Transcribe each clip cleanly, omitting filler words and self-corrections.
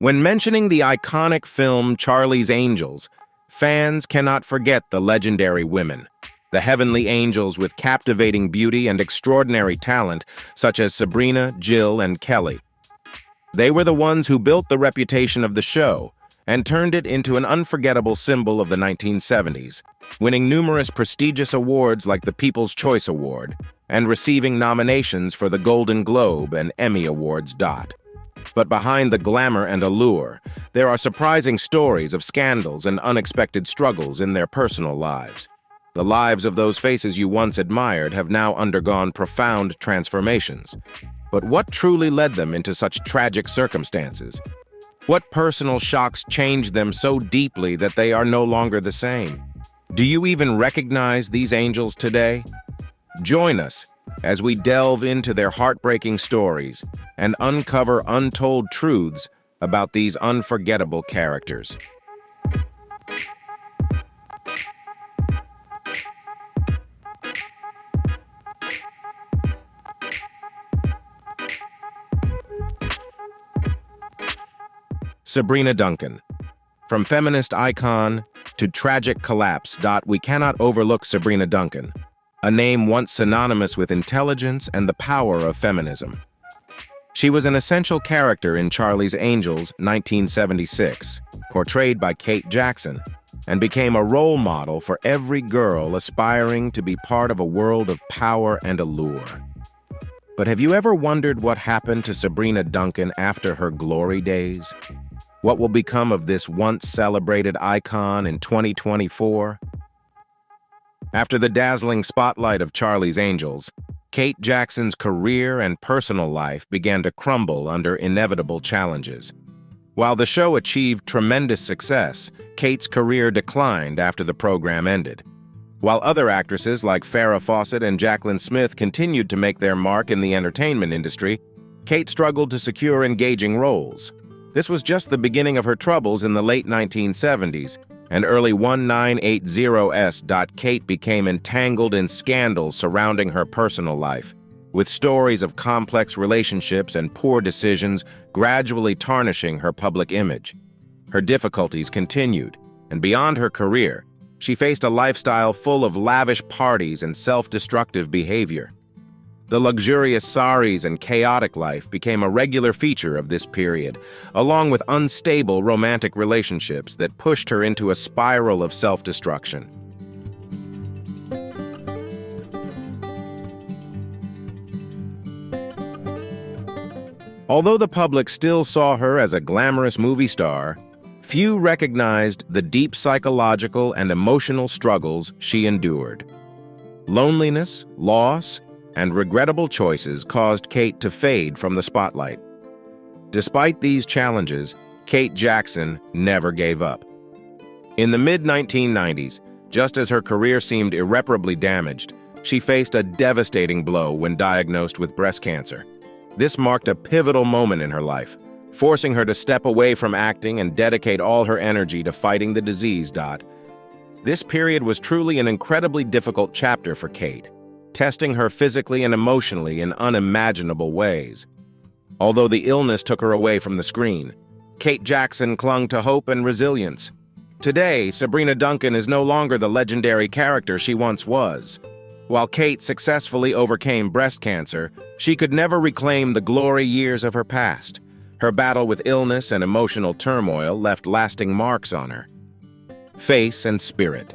When mentioning the iconic film Charlie's Angels, fans cannot forget the legendary women, the heavenly angels with captivating beauty and extraordinary talent, such as Sabrina, Jill, and Kelly. They were the ones who built the reputation of the show and turned it into an unforgettable symbol of the 1970s, winning numerous prestigious awards like the People's Choice Award and receiving nominations for the Golden Globe and Emmy Awards. But behind the glamour and allure, there are surprising stories of scandals and unexpected struggles in their personal lives. The lives of those faces you once admired have now undergone profound transformations. But what truly led them into such tragic circumstances? What personal shocks changed them so deeply that they are no longer the same? Do you even recognize these angels today? Join us as we delve into their heartbreaking stories and uncover untold truths about these unforgettable characters. Sabrina Duncan. From feminist icon to tragic collapse. We cannot overlook Sabrina Duncan, a name once synonymous with intelligence and the power of feminism. She was an essential character in Charlie's Angels, 1976, portrayed by Kate Jackson, and became a role model for every girl aspiring to be part of a world of power and allure. But have you ever wondered what happened to Sabrina Duncan after her glory days? What will become of this once celebrated icon in 2024? After the dazzling spotlight of Charlie's Angels, Kate Jackson's career and personal life began to crumble under inevitable challenges. While the show achieved tremendous success, Kate's career declined after the program ended. While other actresses like Farah Fawcett and Jaclyn Smith continued to make their mark in the entertainment industry, Kate struggled to secure engaging roles. This was just the beginning of her troubles in the late 1970s and early 1980s. Kate became entangled in scandals surrounding her personal life, with stories of complex relationships and poor decisions gradually tarnishing her public image. Her difficulties continued, and beyond her career, she faced a lifestyle full of lavish parties and self-destructive behavior. The luxurious saris and chaotic life became a regular feature of this period, along with unstable romantic relationships that pushed her into a spiral of self-destruction. Although the public still saw her as a glamorous movie star, few recognized the deep psychological and emotional struggles she endured. Loneliness, loss, and regrettable choices caused Kate to fade from the spotlight. Despite these challenges, Kate Jackson never gave up. In the mid-1990s, just as her career seemed irreparably damaged, she faced a devastating blow when diagnosed with breast cancer. This marked a pivotal moment in her life, forcing her to step away from acting and dedicate all her energy to fighting the disease. This period was truly an incredibly difficult chapter for Kate, testing her physically and emotionally in unimaginable ways. Although the illness took her away from the screen, Kate Jackson clung to hope and resilience. Today, Sabrina Duncan is no longer the legendary character she once was. While Kate successfully overcame breast cancer, she could never reclaim the glory years of her past. Her battle with illness and emotional turmoil left lasting marks on her. Face and spirit.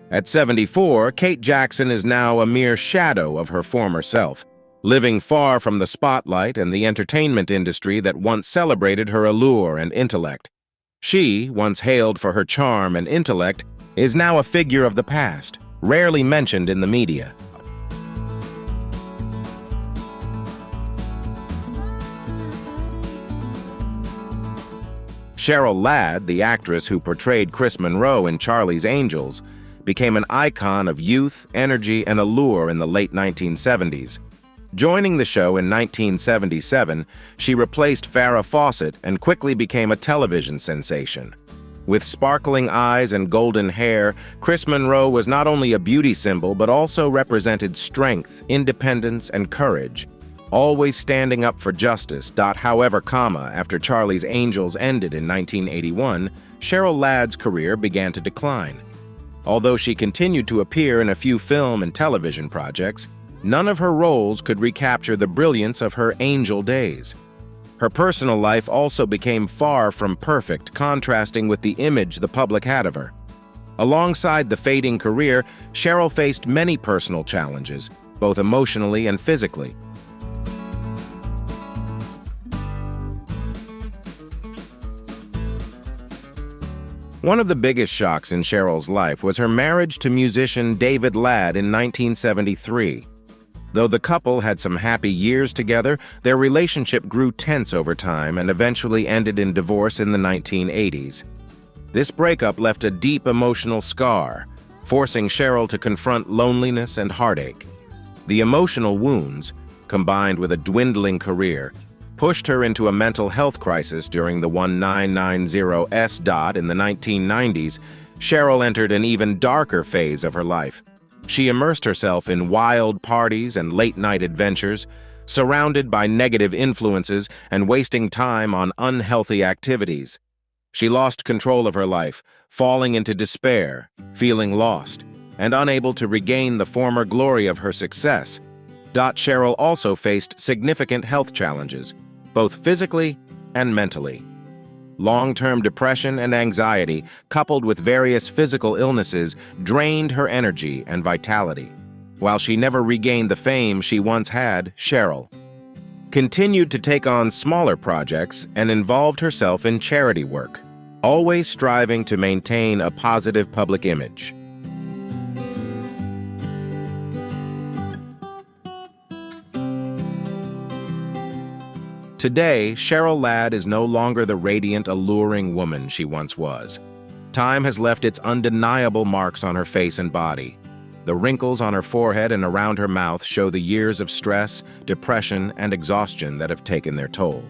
At 74, Kate Jackson is now a mere shadow of her former self, living far from the spotlight and the entertainment industry that once celebrated her allure and intellect. She, once hailed for her charm and intellect, is now a figure of the past, rarely mentioned in the media. Cheryl Ladd, the actress who portrayed Chris Monroe in Charlie's Angels, became an icon of youth, energy, and allure in the late 1970s. Joining the show in 1977, she replaced Farah Fawcett and quickly became a television sensation. With sparkling eyes and golden hair, Chris Monroe was not only a beauty symbol but also represented strength, independence, and courage, always standing up for justice. However, after Charlie's Angels ended in 1981, Cheryl Ladd's career began to decline. Although she continued to appear in a few film and television projects, none of her roles could recapture the brilliance of her Angel days. Her personal life also became far from perfect, contrasting with the image the public had of her. Alongside the fading career, Cheryl faced many personal challenges, both emotionally and physically. One of the biggest shocks in Cheryl's life was her marriage to musician David Ladd in 1973. Though the couple had some happy years together, their relationship grew tense over time and eventually ended in divorce in the 1980s. This breakup left a deep emotional scar, forcing Cheryl to confront loneliness and heartache. The emotional wounds, combined with a dwindling career, pushed her into a mental health crisis during the 1990s. In the 1990s, Cheryl entered an even darker phase of her life. She immersed herself in wild parties and late-night adventures, surrounded by negative influences and wasting time on unhealthy activities. She lost control of her life, falling into despair, feeling lost, and unable to regain the former glory of her success. Cheryl also faced significant health challenges, both physically and mentally. Long-term depression and anxiety, coupled with various physical illnesses, drained her energy and vitality. While she never regained the fame she once had, Cheryl continued to take on smaller projects and involved herself in charity work, always striving to maintain a positive public image. Today, Cheryl Ladd is no longer the radiant, alluring woman she once was. Time has left its undeniable marks on her face and body. The wrinkles on her forehead and around her mouth show the years of stress, depression, and exhaustion that have taken their toll.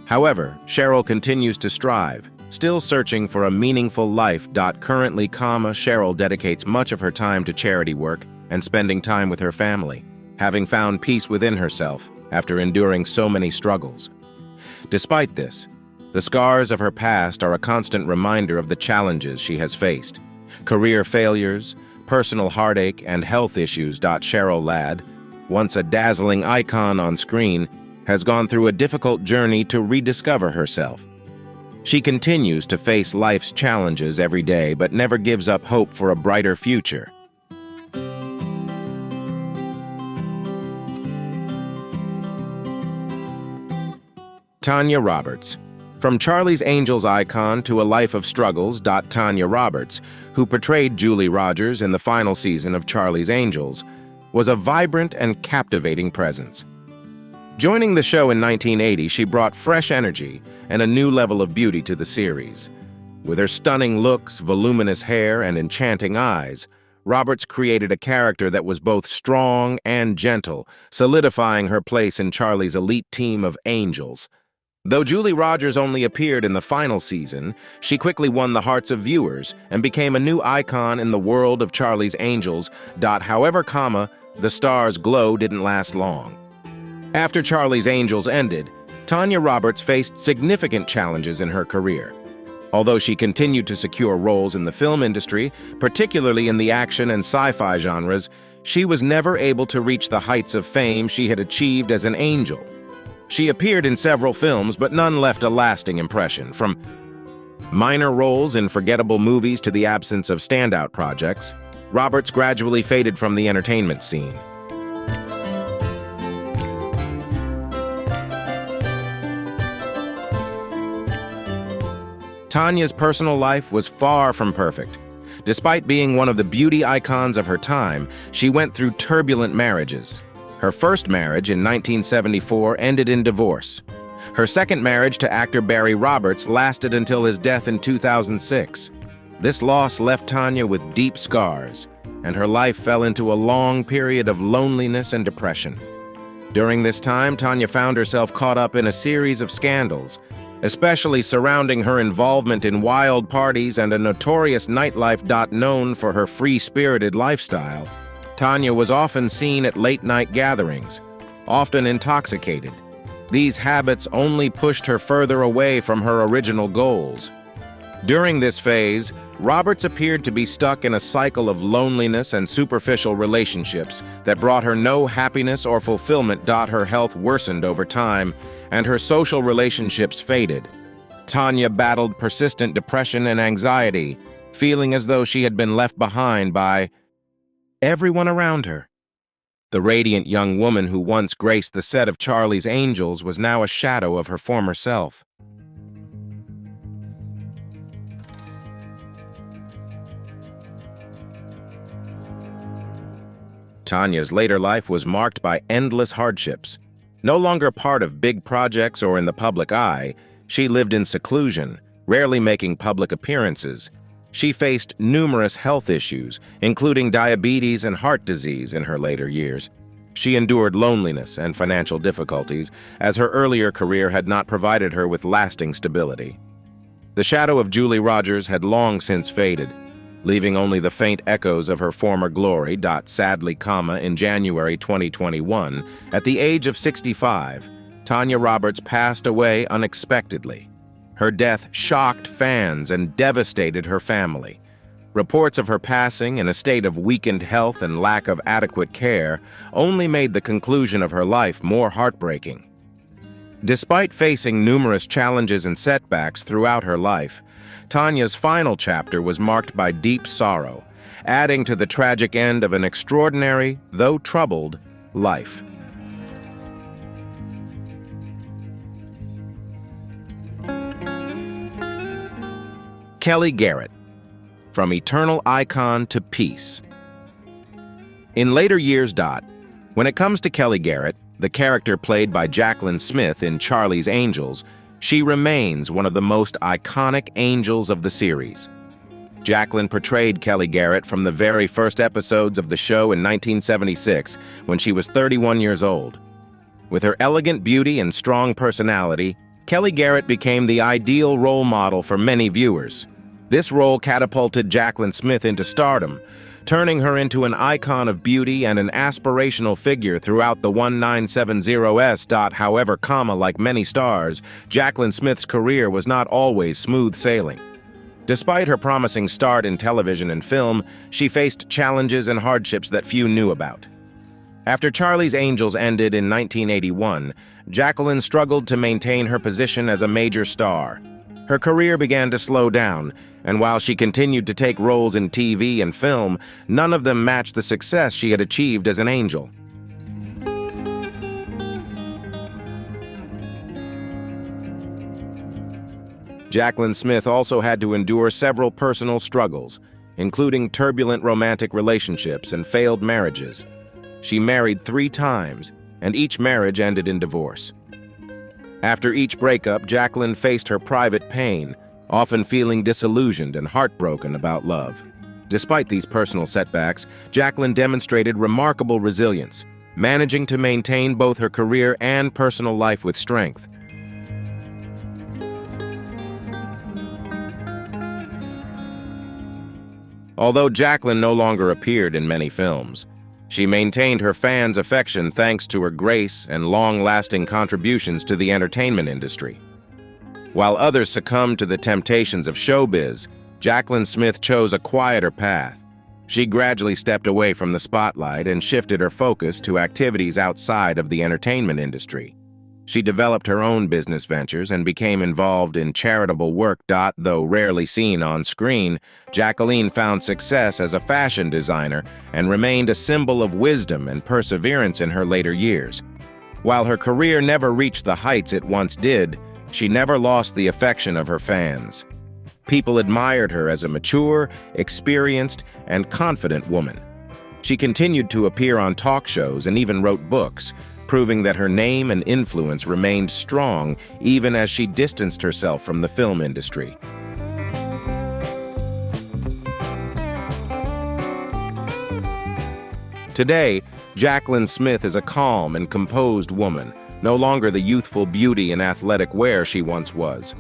However, Cheryl continues to strive, still searching for a meaningful life. Currently, Cheryl dedicates much of her time to charity work and spending time with her family, having found peace within herself after enduring so many struggles. Despite this, the scars of her past are a constant reminder of the challenges she has faced. Career failures, personal heartache, and health issues. Cheryl Ladd, once a dazzling icon on screen, has gone through a difficult journey to rediscover herself. She continues to face life's challenges every day, but never gives up hope for a brighter future. Tanya Roberts. From Charlie's Angels icon to a life of struggles. Tanya Roberts, who portrayed Julie Rogers in the final season of Charlie's Angels, was a vibrant and captivating presence. Joining the show in 1980, she brought fresh energy and a new level of beauty to the series. With her stunning looks, voluminous hair, and enchanting eyes, Roberts created a character that was both strong and gentle, solidifying her place in Charlie's elite team of angels. Though Julie Rogers only appeared in the final season, she quickly won the hearts of viewers and became a new icon in the world of Charlie's Angels. However, the star's glow didn't last long. After Charlie's Angels ended, Tanya Roberts faced significant challenges in her career. Although she continued to secure roles in the film industry, particularly in the action and sci-fi genres, she was never able to reach the heights of fame she had achieved as an angel. She appeared in several films, but none left a lasting impression. From minor roles in forgettable movies to the absence of standout projects, Roberts gradually faded from the entertainment scene. Tanya's personal life was far from perfect. Despite being one of the beauty icons of her time, she went through turbulent marriages. Her first marriage in 1974 ended in divorce. Her second marriage to actor Barry Roberts lasted until his death in 2006. This loss left Tanya with deep scars, and her life fell into a long period of loneliness and depression. During this time, Tanya found herself caught up in a series of scandals, especially surrounding her involvement in wild parties and a notorious nightlife. Known for her free-spirited lifestyle, Tanya was often seen at late-night gatherings, often intoxicated. These habits only pushed her further away from her original goals. During this phase, Roberts appeared to be stuck in a cycle of loneliness and superficial relationships that brought her no happiness or fulfillment. Her health worsened over time, and her social relationships faded. Tanya battled persistent depression and anxiety, feeling as though she had been left behind by everyone around her. The radiant young woman who once graced the set of Charlie's Angels was now a shadow of her former self. Tanya's later life was marked by endless hardships. No longer part of big projects or in the public eye, she lived in seclusion, rarely making public appearances. She faced numerous health issues, including diabetes and heart disease in her later years. She endured loneliness and financial difficulties, as her earlier career had not provided her with lasting stability. The shadow of Julie Rogers had long since faded, leaving only the faint echoes of her former glory. Sadly, in January 2021, at the age of 65, Tanya Roberts passed away unexpectedly. Her death shocked fans and devastated her family. Reports of her passing in a state of weakened health and lack of adequate care only made the conclusion of her life more heartbreaking. Despite facing numerous challenges and setbacks throughout her life, Tanya's final chapter was marked by deep sorrow, adding to the tragic end of an extraordinary, though troubled, life. Kelly Garrett, from eternal icon to peace. In later years, when it comes to Kelly Garrett, the character played by Jaclyn Smith in Charlie's Angels, she remains one of the most iconic angels of the series. Jaclyn portrayed Kelly Garrett from the very first episodes of the show in 1976, when she was 31 years old. With her elegant beauty and strong personality, Kelly Garrett became the ideal role model for many viewers. This role catapulted Jaclyn Smith into stardom, turning her into an icon of beauty and an aspirational figure throughout the 1970s. However, like many stars, Jaclyn Smith's career was not always smooth sailing. Despite her promising start in television and film, she faced challenges and hardships that few knew about. After Charlie's Angels ended in 1981, Jaclyn struggled to maintain her position as a major star. Her career began to slow down, and while she continued to take roles in TV and film, none of them matched the success she had achieved as an angel. Jaclyn Smith also had to endure several personal struggles, including turbulent romantic relationships and failed marriages. She married 3 times, and each marriage ended in divorce. After each breakup, Jaclyn faced her private pain, often feeling disillusioned and heartbroken about love. Despite these personal setbacks, Jaclyn demonstrated remarkable resilience, managing to maintain both her career and personal life with strength. Although Jaclyn no longer appeared in many films, she maintained her fans' affection thanks to her grace and long-lasting contributions to the entertainment industry. While others succumbed to the temptations of showbiz, Jaclyn Smith chose a quieter path. She gradually stepped away from the spotlight and shifted her focus to activities outside of the entertainment industry. She developed her own business ventures and became involved in charitable work. Though rarely seen on screen, Jaclyn found success as a fashion designer and remained a symbol of wisdom and perseverance in her later years. While her career never reached the heights it once did, she never lost the affection of her fans. People admired her as a mature, experienced, and confident woman. She continued to appear on talk shows and even wrote books, proving that her name and influence remained strong even as she distanced herself from the film industry. Today, Jaclyn Smith is a calm and composed woman, no longer the youthful beauty and athletic wear she once was.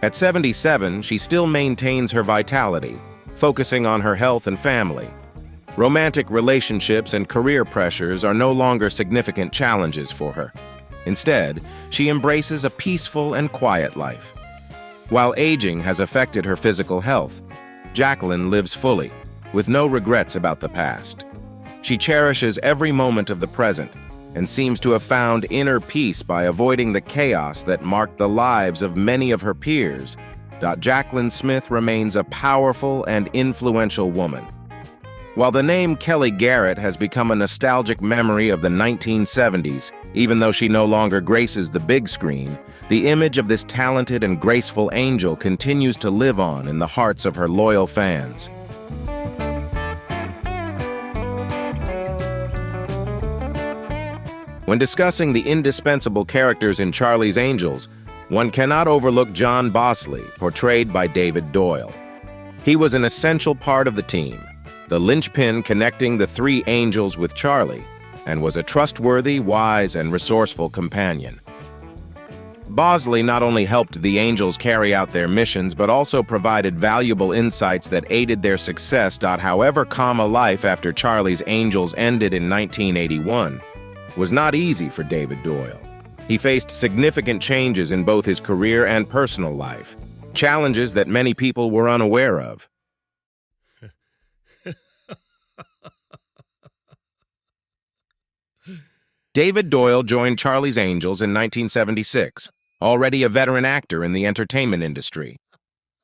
At 77, she still maintains her vitality, focusing on her health and family. Romantic relationships and career pressures are no longer significant challenges for her. Instead, she embraces a peaceful and quiet life. While aging has affected her physical health, Jacqueline lives fully, with no regrets about the past. She cherishes every moment of the present and seems to have found inner peace by avoiding the chaos that marked the lives of many of her peers. Jacqueline Smith remains a powerful and influential woman. While the name Kelly Garrett has become a nostalgic memory of the 1970s, even though she no longer graces the big screen, the image of this talented and graceful angel continues to live on in the hearts of her loyal fans. When discussing the indispensable characters in Charlie's Angels, one cannot overlook John Bosley, portrayed by David Doyle. He was an essential part of the team, the linchpin connecting the three angels with Charlie, and was a trustworthy, wise, and resourceful companion. Bosley not only helped the angels carry out their missions, but also provided valuable insights that aided their success. However, life after Charlie's Angels ended in 1981 was not easy for David Doyle. He faced significant changes in both his career and personal life, challenges that many people were unaware of. David Doyle joined Charlie's Angels in 1976, already a veteran actor in the entertainment industry.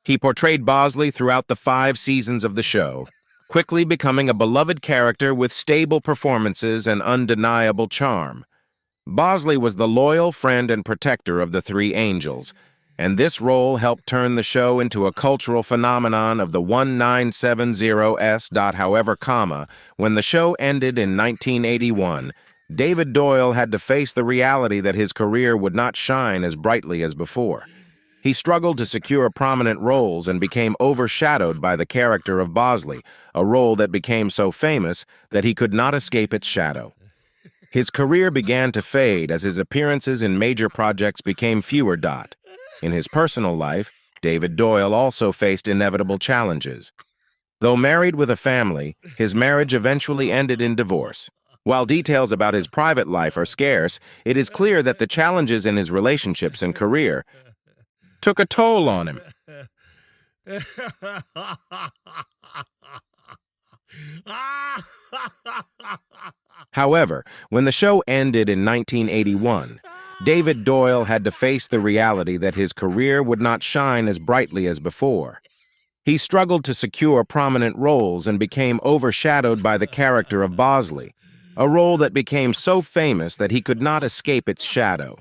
He portrayed Bosley throughout the 5 seasons of the show, quickly becoming a beloved character with stable performances and undeniable charm. Bosley was the loyal friend and protector of the three angels, and this role helped turn the show into a cultural phenomenon of the 1970s. However, when the show ended in 1981, David Doyle had to face the reality that his career would not shine as brightly as before. He struggled to secure prominent roles and became overshadowed by the character of Bosley, a role that became so famous that he could not escape its shadow. His career began to fade as his appearances in major projects became fewer. In his personal life, David Doyle also faced inevitable challenges. Though married with a family, his marriage eventually ended in divorce. While details about his private life are scarce, it is clear that the challenges in his relationships and career took a toll on him. However, when the show ended in 1981, David Doyle had to face the reality that his career would not shine as brightly as before. He struggled to secure prominent roles and became overshadowed by the character of Bosley, a role that became so famous that he could not escape its shadow.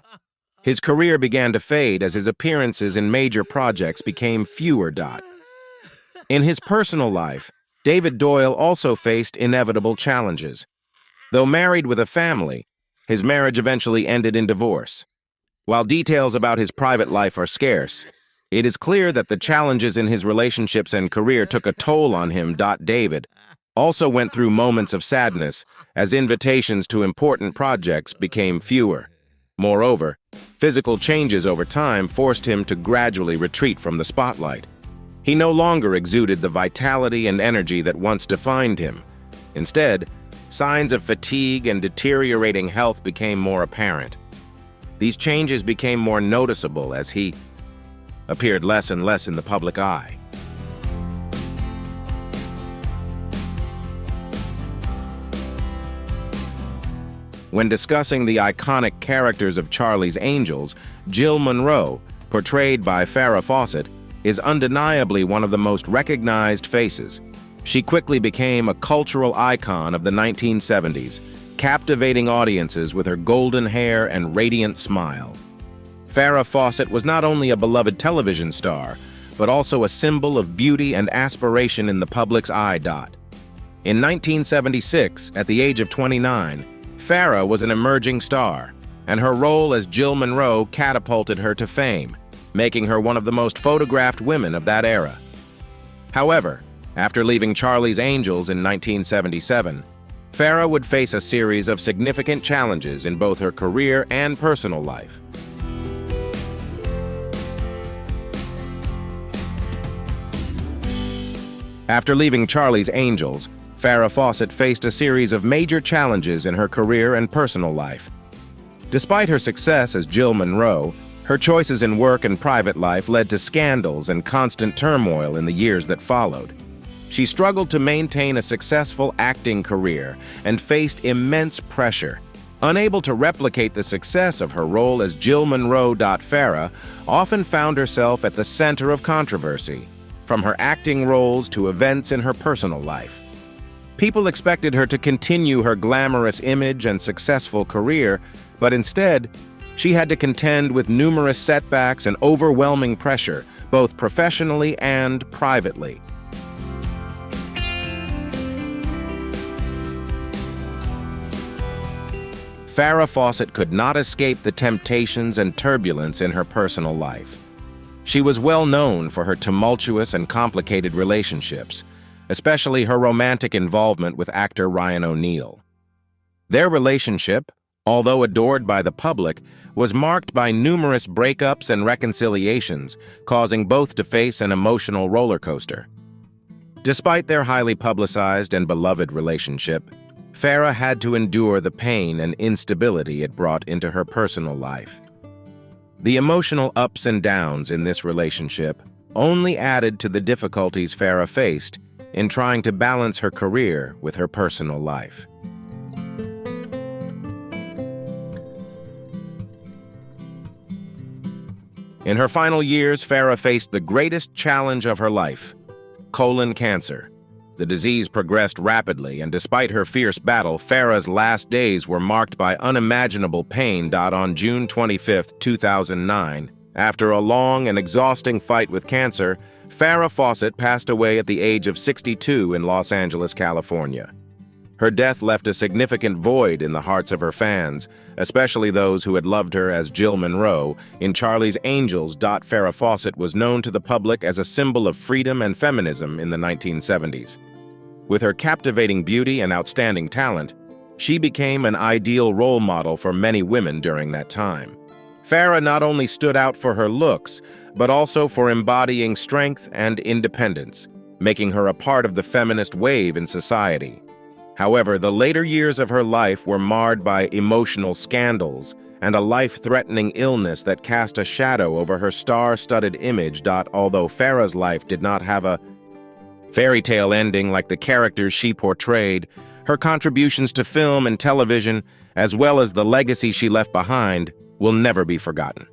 His career began to fade as his appearances in major projects became fewer. In his personal life, David Doyle also faced inevitable challenges. Though married with a family, his marriage eventually ended in divorce. While details about his private life are scarce, it is clear that the challenges in his relationships and career took a toll on him. David also went through moments of sadness as invitations to important projects became fewer. Moreover, physical changes over time forced him to gradually retreat from the spotlight. He no longer exuded the vitality and energy that once defined him. Instead, signs of fatigue and deteriorating health became more apparent. These changes became more noticeable as he appeared less and less in the public eye. When discussing the iconic characters of Charlie's Angels, Jill Monroe, portrayed by Farah Fawcett, is undeniably one of the most recognized faces. She quickly became a cultural icon of the 1970s, captivating audiences with her golden hair and radiant smile. Farah Fawcett was not only a beloved television star, but also a symbol of beauty and aspiration in the public's eye. In 1976, at the age of 29, Farah was an emerging star, and her role as Jill Monroe catapulted her to fame, making her one of the most photographed women of that era. However, after leaving Charlie's Angels in 1977, Farah would face a series of significant challenges in both her career and personal life. After leaving Charlie's Angels, Farah Fawcett faced a series of major challenges in her career and personal life. Despite her success as Jill Monroe, her choices in work and private life led to scandals and constant turmoil in the years that followed. She struggled to maintain a successful acting career and faced immense pressure. Unable to replicate the success of her role as Jill Monroe, Farah often found herself at the center of controversy, from her acting roles to events in her personal life. People expected her to continue her glamorous image and successful career, but instead, she had to contend with numerous setbacks and overwhelming pressure, both professionally and privately. Farah Fawcett could not escape the temptations and turbulence in her personal life. She was well known for her tumultuous and complicated relationships, especially her romantic involvement with actor Ryan O'Neal. Their relationship, although adored by the public, was marked by numerous breakups and reconciliations, causing both to face an emotional roller coaster. Despite their highly publicized and beloved relationship, Farah had to endure the pain and instability it brought into her personal life. The emotional ups and downs in this relationship only added to the difficulties Farah faced in trying to balance her career with her personal life. In her final years, Farah faced the greatest challenge of her life: colon cancer. The disease progressed rapidly, and despite her fierce battle, Farah's last days were marked by unimaginable pain. On June 25, 2009, after a long and exhausting fight with cancer, Farah Fawcett passed away at the age of 62 in Los Angeles, California. Her death left a significant void in the hearts of her fans, especially those who had loved her as Jill Monroe in Charlie's Angels. Farah Fawcett was known to the public as a symbol of freedom and feminism in the 1970s. With her captivating beauty and outstanding talent, she became an ideal role model for many women during that time. Farah not only stood out for her looks, but also for embodying strength and independence, making her a part of the feminist wave in society. However, the later years of her life were marred by emotional scandals and a life-threatening illness that cast a shadow over her star-studded image. Although Farah's life did not have a fairy tale ending like the characters she portrayed, her contributions to film and television, as well as the legacy she left behind, will never be forgotten.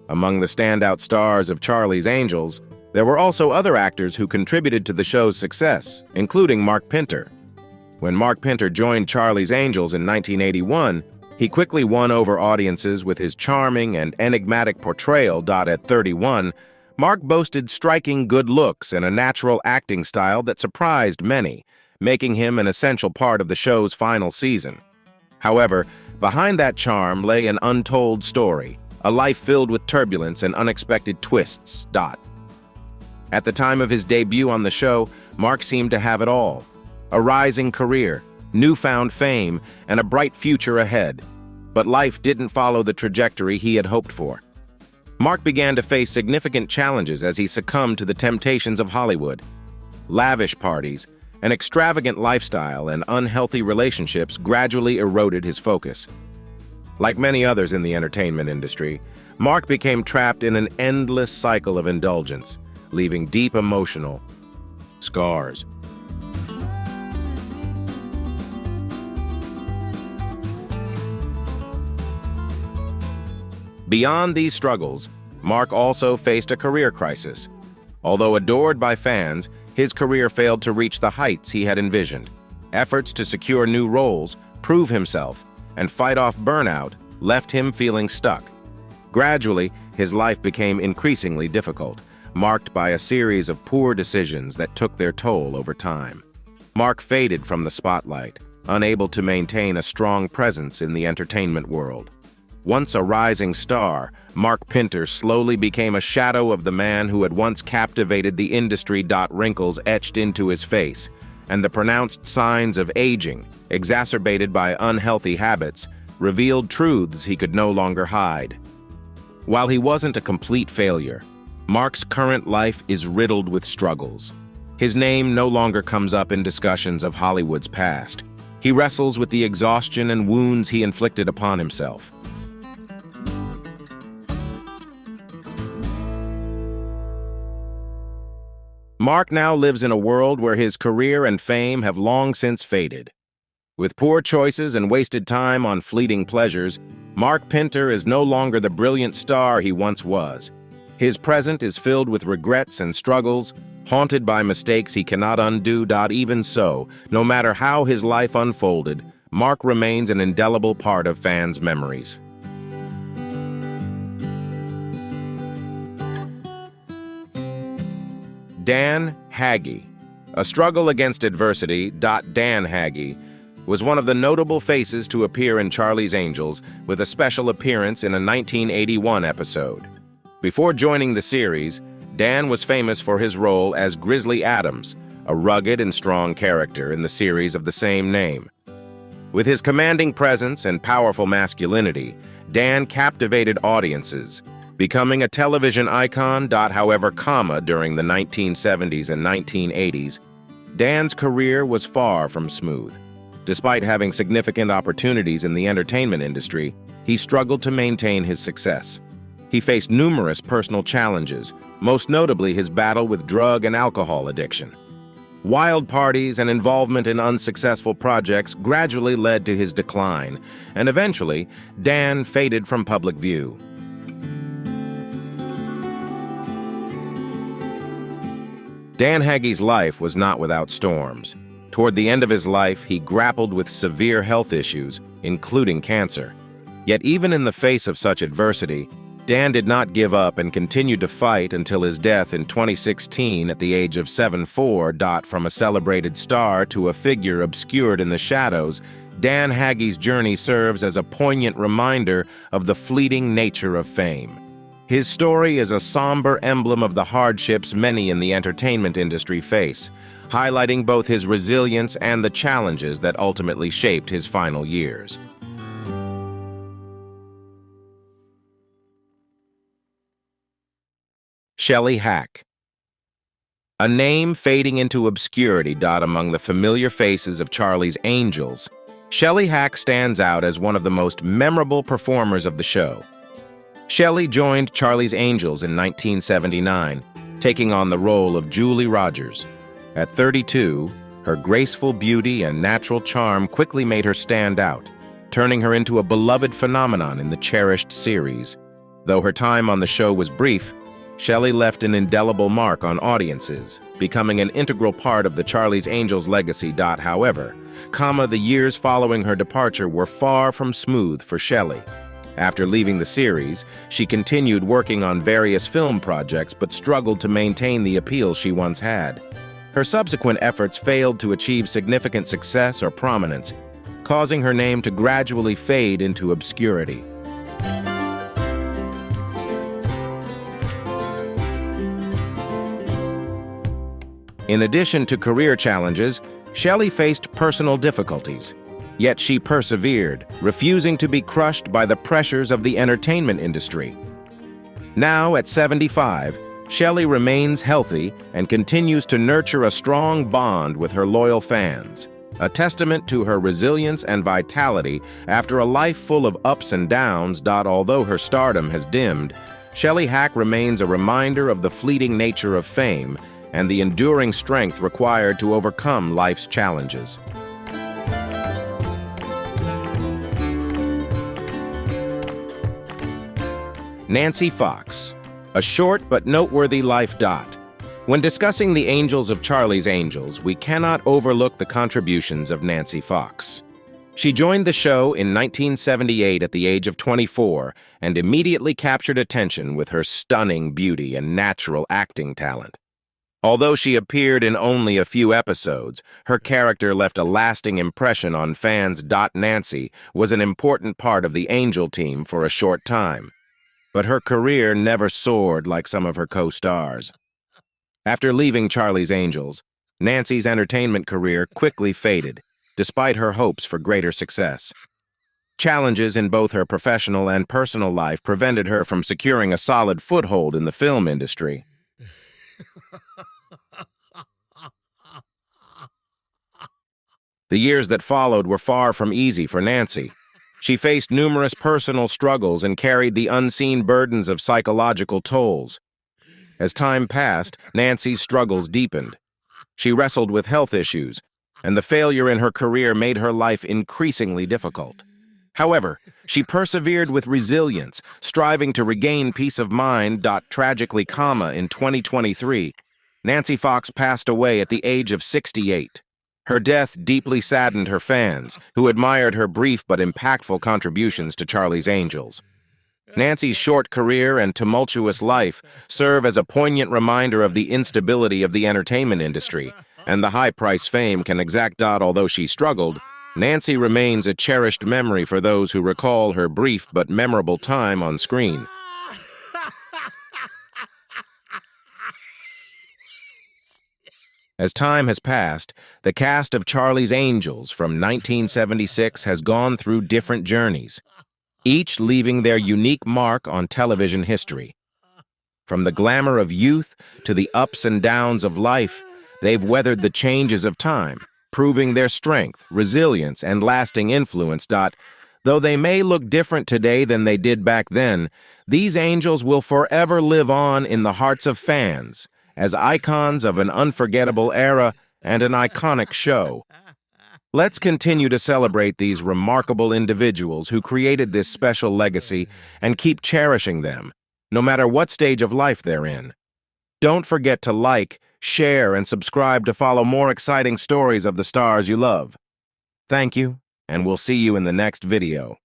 Among the standout stars of Charlie's Angels, there were also other actors who contributed to the show's success, including Mark Pinter. When Mark Pinter joined Charlie's Angels in 1981, he quickly won over audiences with his charming and enigmatic portrayal. At 31, Mark boasted striking good looks and a natural acting style that surprised many, making him an essential part of the show's final season. However, behind that charm lay an untold story, a life filled with turbulence and unexpected twists. At the time of his debut on the show, Mark seemed to have it all: a rising career, newfound fame, and a bright future ahead. But life didn't follow the trajectory he had hoped for. Mark began to face significant challenges as he succumbed to the temptations of Hollywood. Lavish parties, an extravagant lifestyle, and unhealthy relationships gradually eroded his focus. Like many others in the entertainment industry, Mark became trapped in an endless cycle of indulgence, leaving deep emotional scars. Beyond these struggles, Mark also faced a career crisis. Although adored by fans, his career failed to reach the heights he had envisioned. Efforts to secure new roles, prove himself, and fight off burnout left him feeling stuck. Gradually, his life became increasingly difficult, marked by a series of poor decisions that took their toll over time. Mark faded from the spotlight, unable to maintain a strong presence in the entertainment world. Once a rising star, Mark Pinter slowly became a shadow of the man who had once captivated the industry. Wrinkles etched into his face, and the pronounced signs of aging, exacerbated by unhealthy habits, revealed truths he could no longer hide. While he wasn't a complete failure, Mark's current life is riddled with struggles. His name no longer comes up in discussions of Hollywood's past. He wrestles with the exhaustion and wounds he inflicted upon himself. Mark now lives in a world where his career and fame have long since faded. With poor choices and wasted time on fleeting pleasures, Mark Pinter is no longer the brilliant star he once was. His present is filled with regrets and struggles, haunted by mistakes he cannot undo. Even so, no matter how his life unfolded, Mark remains an indelible part of fans' memories. Dan Haggerty. A struggle against adversity. Dan Haggerty was one of the notable faces to appear in Charlie's Angels, with a special appearance in a 1981 episode. Before joining the series, Dan was famous for his role as Grizzly Adams, a rugged and strong character in the series of the same name. With his commanding presence and powerful masculinity, Dan captivated audiences, becoming a television icon. However, during the 1970s and 1980s, Dan's career was far from smooth. Despite having significant opportunities in the entertainment industry, he struggled to maintain his success. He faced numerous personal challenges, most notably his battle with drug and alcohol addiction. Wild parties and involvement in unsuccessful projects gradually led to his decline, and eventually, Dan faded from public view. Dan Haggerty's life was not without storms. Toward the end of his life, he grappled with severe health issues, including cancer. Yet even in the face of such adversity, Dan did not give up and continued to fight until his death in 2016 at the age of 74. From a celebrated star to a figure obscured in the shadows, Dan Haggerty's journey serves as a poignant reminder of the fleeting nature of fame. His story is a somber emblem of the hardships many in the entertainment industry face, highlighting both his resilience and the challenges that ultimately shaped his final years. Shelly Hack. A name fading into obscurity. Among the familiar faces of Charlie's Angels, Shelly Hack stands out as one of the most memorable performers of the show. Shelly joined Charlie's Angels in 1979, taking on the role of Julie Rogers. At 32, her graceful beauty and natural charm quickly made her stand out, turning her into a beloved phenomenon in the cherished series. Though her time on the show was brief, Shelly left an indelible mark on audiences, becoming an integral part of the Charlie's Angels legacy. However, the years following her departure were far from smooth for Shelly. After leaving the series, she continued working on various film projects but struggled to maintain the appeal she once had. Her subsequent efforts failed to achieve significant success or prominence, causing her name to gradually fade into obscurity. In addition to career challenges, Shelly faced personal difficulties. Yet she persevered, refusing to be crushed by the pressures of the entertainment industry. Now, at 75, Shelly remains healthy and continues to nurture a strong bond with her loyal fans, a testament to her resilience and vitality after a life full of ups and downs. Although her stardom has dimmed, Shelly Hack remains a reminder of the fleeting nature of fame and the enduring strength required to overcome life's challenges. Nancy Fox. A short but noteworthy life. When discussing the Angels of Charlie's Angels, we cannot overlook the contributions of Nancy Fox. She joined the show in 1978 at the age of 24 and immediately captured attention with her stunning beauty and natural acting talent. Although she appeared in only a few episodes, her character left a lasting impression on fans. Nancy was an important part of the Angel team for a short time, but her career never soared like some of her co-stars. After leaving Charlie's Angels, Nancy's entertainment career quickly faded, despite her hopes for greater success. Challenges in both her professional and personal life prevented her from securing a solid foothold in the film industry. The years that followed were far from easy for Nancy. She faced numerous personal struggles and carried the unseen burdens of psychological tolls. As time passed, Nancy's struggles deepened. She wrestled with health issues, and the failure in her career made her life increasingly difficult. However, she persevered with resilience, striving to regain peace of mind. Tragically, in 2023, Nancy Fox passed away at the age of 68. Her death deeply saddened her fans, who admired her brief but impactful contributions to Charlie's Angels. Nancy's short career and tumultuous life serve as a poignant reminder of the instability of the entertainment industry and the high price fame can exact. Although she struggled, Nancy remains a cherished memory for those who recall her brief but memorable time on screen. As time has passed, the cast of Charlie's Angels from 1976 has gone through different journeys, each leaving their unique mark on television history. From the glamour of youth to the ups and downs of life, they've weathered the changes of time, proving their strength, resilience, and lasting influence. Though they may look different today than they did back then, these angels will forever live on in the hearts of fans as icons of an unforgettable era and an iconic show. Let's continue to celebrate these remarkable individuals who created this special legacy and keep cherishing them, no matter what stage of life they're in. Don't forget to like, share, and subscribe to follow more exciting stories of the stars you love. Thank you, and we'll see you in the next video.